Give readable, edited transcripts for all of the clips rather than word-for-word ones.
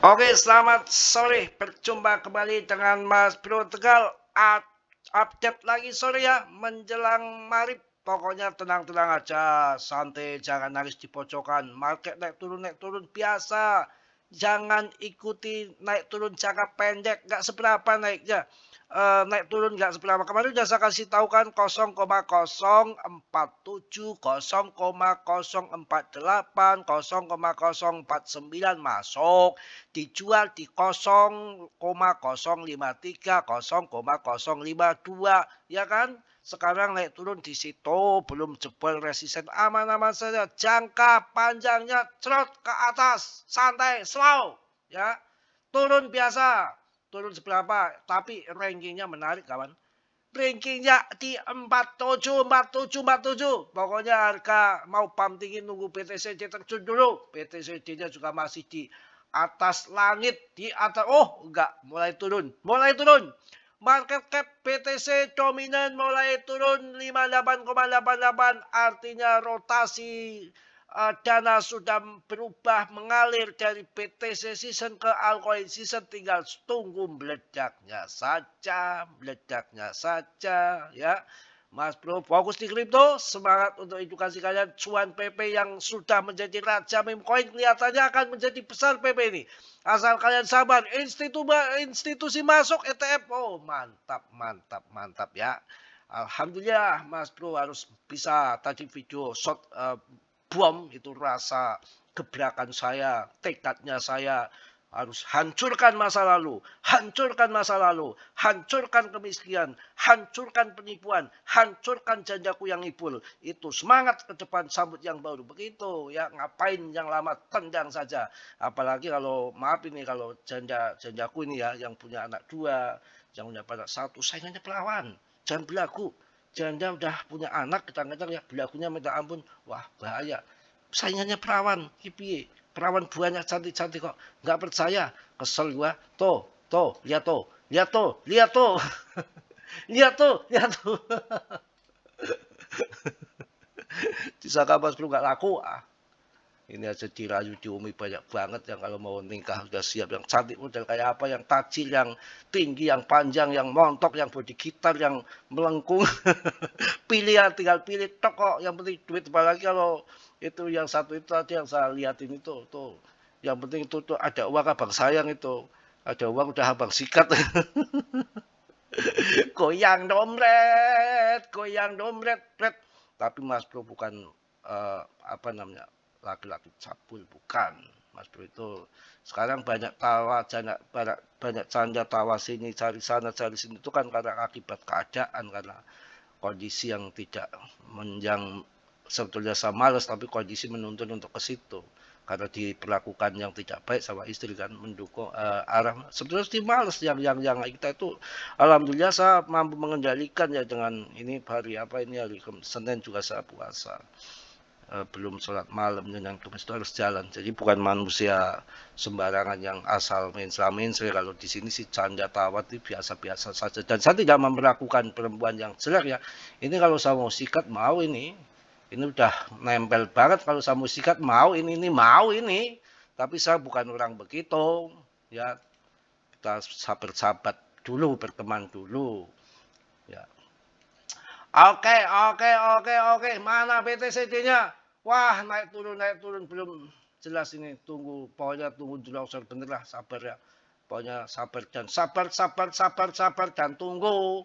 Oke, selamat sore. Berjumpa kembali dengan Mas Bro Tegal. Update lagi sore ya, menjelang maghrib. Pokoknya tenang-tenang aja, santai, jangan nangis di pojokan. Market naik turun biasa. Jangan ikuti naik turun jangka pendek, nggak seberapa naiknya. Naik turun nggak seberapa. Kemarin udah saya kasih tahu kan 0,047, 0,048, 0,049 masuk. Dijual di 0,053, 0,052, ya kan? Sekarang naik turun di situ, belum jebol resisten, aman-aman saja. Jangka panjangnya cerot ke atas, santai, slow, ya. Turun biasa, turun seberapa, tapi rankingnya menarik kawan. Rankingnya di 47, 47, 47. Pokoknya harga mau pump tinggi nunggu BTCD terjun dulu. BTCD-nya juga masih di atas langit, di atas. Oh, enggak, mulai turun. Mulai turun. Market cap BTC dominan mulai turun 58,88. Artinya rotasi dana sudah berubah mengalir dari BTC season ke altcoin season, tinggal tunggu meledaknya saja ya. Mas Bro fokus di kripto, semangat untuk edukasi kalian. Cuan PP yang sudah menjadi raja meme coin kelihatannya akan menjadi besar PP ini. Asal kalian sabar, institusi masuk ETF. Oh, mantap ya. Alhamdulillah Mas Bro harus bisa tadi video short bom itu rasa gebrakan saya, tekadnya saya harus hancurkan masa lalu, hancurkan kemiskinan, hancurkan penipuan, hancurkan janjaku yang ibul. Itu semangat ke depan, sambut yang baru. Begitu ya, ngapain yang lama tendang saja. Apalagi kalau maaf ini kalau janjaku ini ya yang punya anak 2, yang punya anak 1, saingannya perawan. Jangan belagu. Janda udah punya anak, kadang-kadang ya belagunya minta ampun. Wah, bahaya. Saingannya perawan, piye? Perawan banyak cantik-cantik kok. Nggak percaya. Kesel gua. Lihat tuh, lihat tuh, lihat tuh. Lihat tuh, lihat tuh. Disangka Mas Bro nggak laku. Ini aja dirayu diumi banyak banget yang kalau mau nikah udah siap, yang cantik model kayak apa, yang tajil, yang tinggi, yang panjang, yang montok, yang body gitar, yang melengkung. Pilihan tinggal pilih toko, yang penting duit. Apalagi kalau itu yang satu itu tadi yang saya lihatin itu tuh, yang penting itu tuh ada uang abang sayang, itu ada uang udah abang sikat. Goyang domret, tapi Mas Bro bukan apa namanya, laki-laki cabul, bukan. Mas Bro itu sekarang banyak tawa, banyak canda tawa sini cari sana cari sini, itu kan karena akibat keadaan, karena kondisi yang tidak yang sebetulnya saya malas, tapi kondisi menuntun untuk ke situ. Karena diperlakukan yang tidak baik sama istri kan, mendukung arah sebetulnya sih males yang kita itu. Alhamdulillah saya mampu mengendalikan ya dengan ini hari apa ini, hari Senin juga saya puasa. Belum sholat malam, dan Kamis itu harus jalan. Jadi bukan manusia sembarangan yang asal main kalau di sini sih canda tawa itu biasa-biasa saja. Dan saya tidak memperlakukan perempuan yang jelek ya. Ini kalau saya mau sikat mau ini udah nempel banget. Kalau saya mau sikat mau ini mau ini. Tapi saya bukan orang begitu ya. Kita sahabat dulu, berteman dulu ya. Oke. Mana BTCD-nya? Wah, naik turun belum jelas ini. Pokoknya tunggu dulu bener lah, sabar ya. Pokoknya sabar dan tunggu.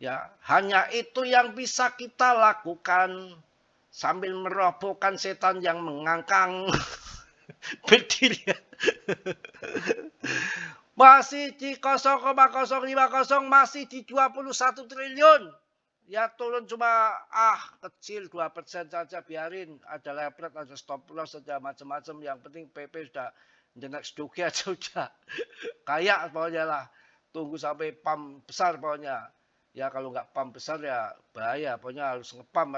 Ya, hanya itu yang bisa kita lakukan sambil merobohkan setan yang mengangkang berdiri. Masih di 0,050, masih di 21 triliun. Ya turun cuma kecil 2% saja, biarin. Ada lepret, ada stop loss, ada macam-macam. Yang penting PP sudah the next doge aja udah. Kayak pokoknya lah. Tunggu sampai pump besar pokoknya. Ya kalau nggak pump besar ya bahaya. Pokoknya harus ngepam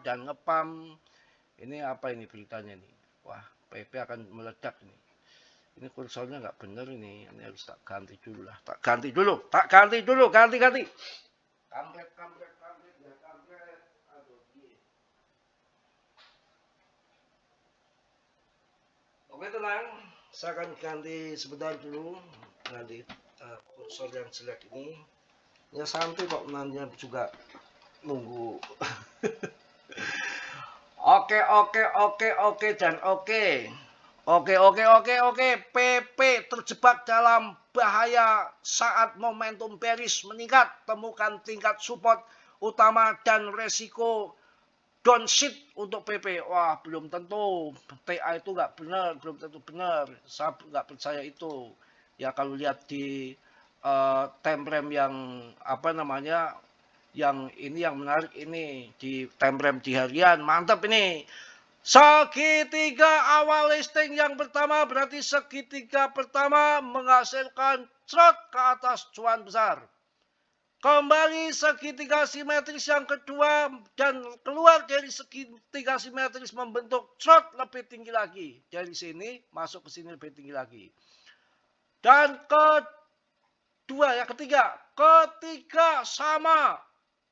dan ngepam. Ini apa ini beritanya nih? Wah, PP akan meledak ini. Ini kursornya nggak bener ini harus tak ganti dulu lah. Ganti. Kampret ya kampret. Aduh, oke tenang. Saya akan ganti sebentar dulu, ganti kursor yang jelek ini. Ya santai kok, nanti juga nunggu. Oke dan oke. Oke. PP terjebak dalam bahaya saat momentum bearish meningkat. Temukan tingkat support utama dan resiko downshift untuk PP. Wah, belum tentu. TA itu nggak benar, belum tentu benar. Saya nggak percaya itu. Ya kalau lihat di time frame yang apa namanya, yang ini yang menarik ini di time frame di harian, mantap ini. Segitiga awal listing yang pertama berarti segitiga pertama menghasilkan trot ke atas cuan besar. Kembali segitiga simetris yang kedua dan keluar dari segitiga simetris membentuk trot lebih tinggi lagi. Dari sini masuk ke sini lebih tinggi lagi. Dan ketiga sama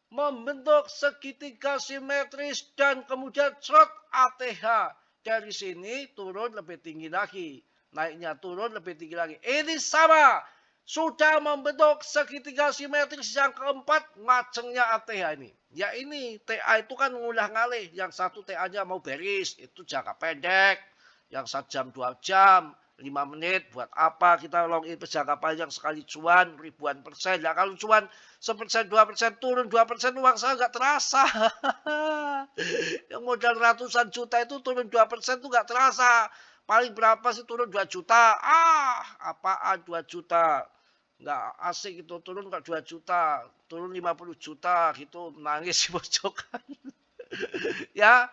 membentuk segitiga simetris dan kemudian trot ATH. Dari sini turun lebih tinggi lagi. Naiknya turun lebih tinggi lagi. Ini sama. Sudah membentuk segitiga simetris yang keempat, ngacengnya ATH ini. Ya ini, TA itu kan ngulah ngalih. Yang satu TA-nya mau bearish, itu jangka pendek. Yang 1 jam, 2 jam, 5 menit, buat apa kita long in jangka panjang sekali cuan ribuan persen. Ya kalau cuan 1%, 2% turun 2%, uang saya nggak terasa. Yang modal ratusan juta itu turun 2% itu nggak terasa. Paling berapa sih turun 2 juta? Apaan 2 juta? Nggak asik itu, turun nggak 2 juta, turun 50 juta gitu, nangis di pojokan. Ya,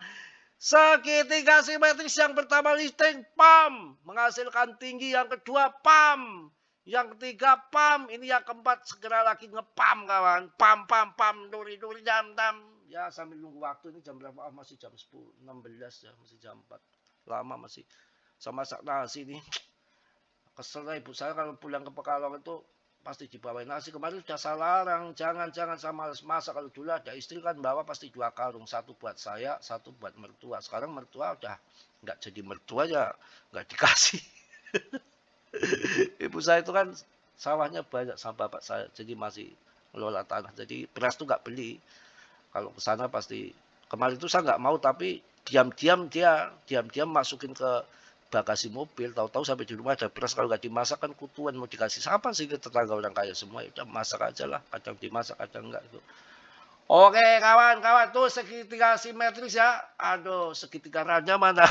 segitiga simetris yang pertama listing pam menghasilkan tinggi, yang kedua pam, yang ketiga pam, ini yang keempat segera lagi ngepam kawan, pam duri dam. Ya sambil nunggu waktu, ini jam berapa? Masih jam 10.16 ya, masih jam 4, lama masih. Sama masak nasi ini, kesel ibu saya kalau pulang ke Pekalongan itu pasti dibawain nasi. Kemarin sudah saya larang, jangan sama masak. Kalau dulu ada istri kan bawa pasti 2 karung, 1 buat saya, 1 buat mertua. Sekarang mertua udah nggak jadi mertua ya, nggak dikasih. Ibu saya itu kan sawahnya banyak sama bapak saya, jadi masih ngelola tanah. Jadi beras tuh nggak beli. Kalau ke sana pasti, kemarin itu saya nggak mau, tapi diam-diam masukin ke bagasi mobil, tahu-tahu sampai di rumah ada beras. Kalau nggak dimasak kan kutuan, mau dikasih siapa sih, ke tetangga orang kaya semua. Ya udah masak aja lah, kadang dimasak kadang enggak itu. Oke kawan-kawan, tuh segitiga simetris ya. Aduh, segitiga ranja mana?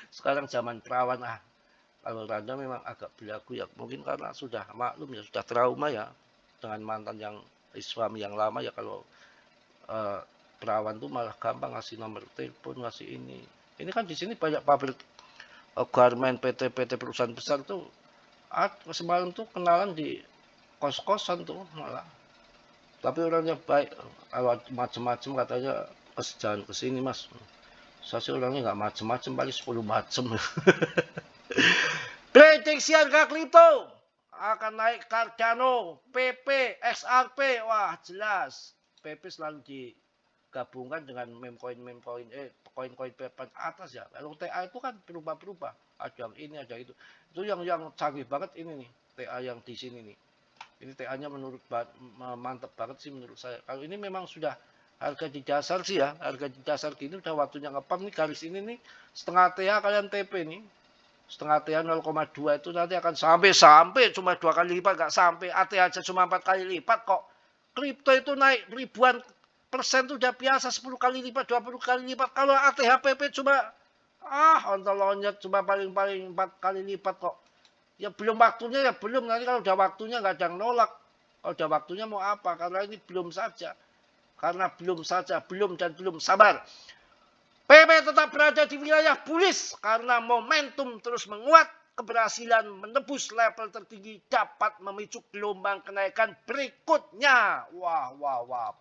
Sekarang zaman perawan kalau ranja memang agak belagu ya, mungkin karena sudah maklum ya, sudah trauma ya dengan mantan yang suami yang lama ya. Kalau perawan tuh malah gampang ngasih nomor telepon, ngasih ini. Ini kan di sini banyak pabrik garment, PT perusahaan besar tuh. Semalam tuh kenalan di kos-kosan tuh malah. Tapi orangnya baik, macem-macem katanya jangan kesini mas. Saya sih orangnya nggak macem-macem, paling 10 macem. Prediksi harga kripto akan naik Cardano, PP, XRP, wah jelas. PP selalu digabungkan dengan koin-koin papan atas ya. Kalau TA itu kan berubah-berubah, ada yang ini ada itu. Itu yang canggih banget ini nih, TA yang di sini nih. Ini TA-nya mantap banget sih menurut saya. Kalau ini memang sudah harga di dasar sih ya, harga di dasar gini udah waktunya ngepam nih. Garis ini nih setengah TA kalian TP nih, setengah TA 0,2 itu nanti akan sampai cuma 2 kali lipat, nggak sampai. AT aja cuma 4 kali lipat kok. Kripto itu naik ribuan persen tuh udah biasa, 10 kali lipat, 20 kali lipat. Kalau ATHPP cuma ontol-onyet cuma paling 4 kali lipat kok. Ya belum waktunya ya belum, nanti kalau udah waktunya nggak ada yang nolak. Kalau udah waktunya mau apa? Karena ini belum saja. Belum sabar. PP tetap berada di wilayah bullish karena momentum terus menguat. Keberhasilan menembus level tertinggi dapat memicu gelombang kenaikan berikutnya. Wah.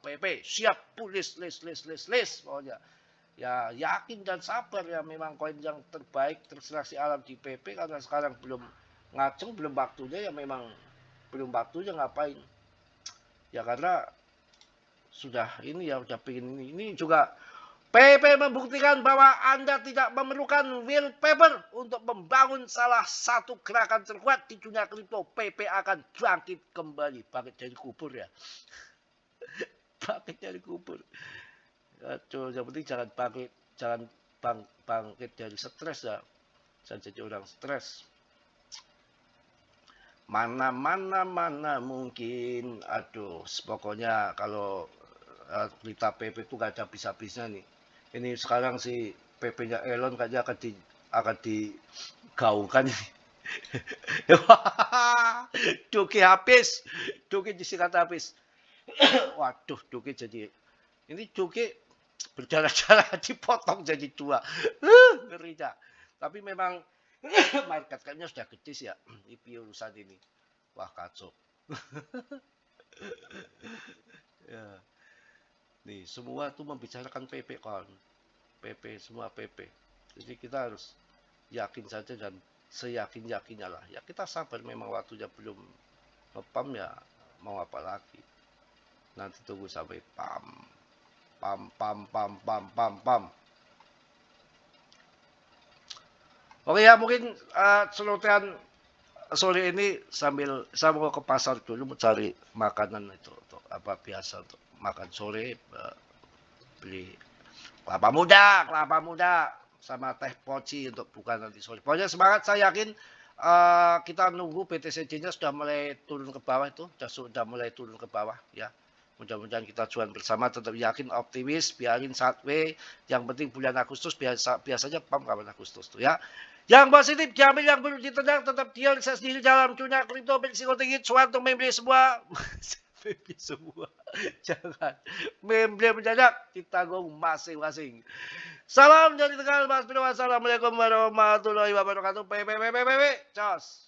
PP siap bullish list. Pokoknya ya yakin dan sabar ya, memang koin yang terbaik terselasi alam di PP. Karena sekarang belum ngaceng, belum waktunya ya, memang belum waktunya ngapain ya, karena sudah ini ya, udah pengen ini juga PP membuktikan bahwa Anda tidak memerlukan willpower untuk membangun salah satu gerakan terkuat di dunia kripto. PP akan bangkit kembali. Bangkit dari kubur ya. Bangkit dari kubur. Aduh, yang penting jangan bangkit. Jangan bangkit dari stres ya. Jangan jadi orang stres. Mana mungkin. Aduh, pokoknya kalau cerita PP itu gak ada habis-habisnya nih. Ini sekarang si PP-nya Elon kayaknya akan digaungkan ini. Duki habis. Duki disikat habis. Waduh, Duki jadi ini Duki berjalan-jalan dipotong jadi dua. Ngerinya. Tapi memang market kayaknya sudah gede sih ya. IPO urusan ini. Wah, kacau. Ya. Nih, semua tuh membicarakan PP kan. PP, semua PP. Jadi kita harus yakin saja dan seyakin-yakinnya lah. Ya kita sabar, memang waktunya belum ngepam ya, mau apa lagi. Nanti tunggu sampai pam. Oke ya, mungkin selotean sore ini sambil saya mau ke pasar dulu mencari makanan itu untuk apa biasa untuk makan sore, beli kelapa muda sama teh poci untuk buka nanti sore. Pokoknya semangat, saya yakin kita nunggu BTCJ-nya sudah mulai turun ke bawah itu, sudah mulai turun ke bawah ya. Mudah-mudahan kita jual bersama, tetap yakin, optimis, biarin sideways. Yang penting bulan Agustus biasanya pam kapan Agustus tuh ya. Yang positif diambil, yang belum ditendang tetap diam sendiri dalam dunia kripto berisiko tinggi. Suatu membeli semua. Membeli semua. Jangan membeli mendadak, ditanggung masing-masing. Salam dari Tegal, Mas Bro. Wassalamualaikum warahmatullahi wabarakatuh. Cos.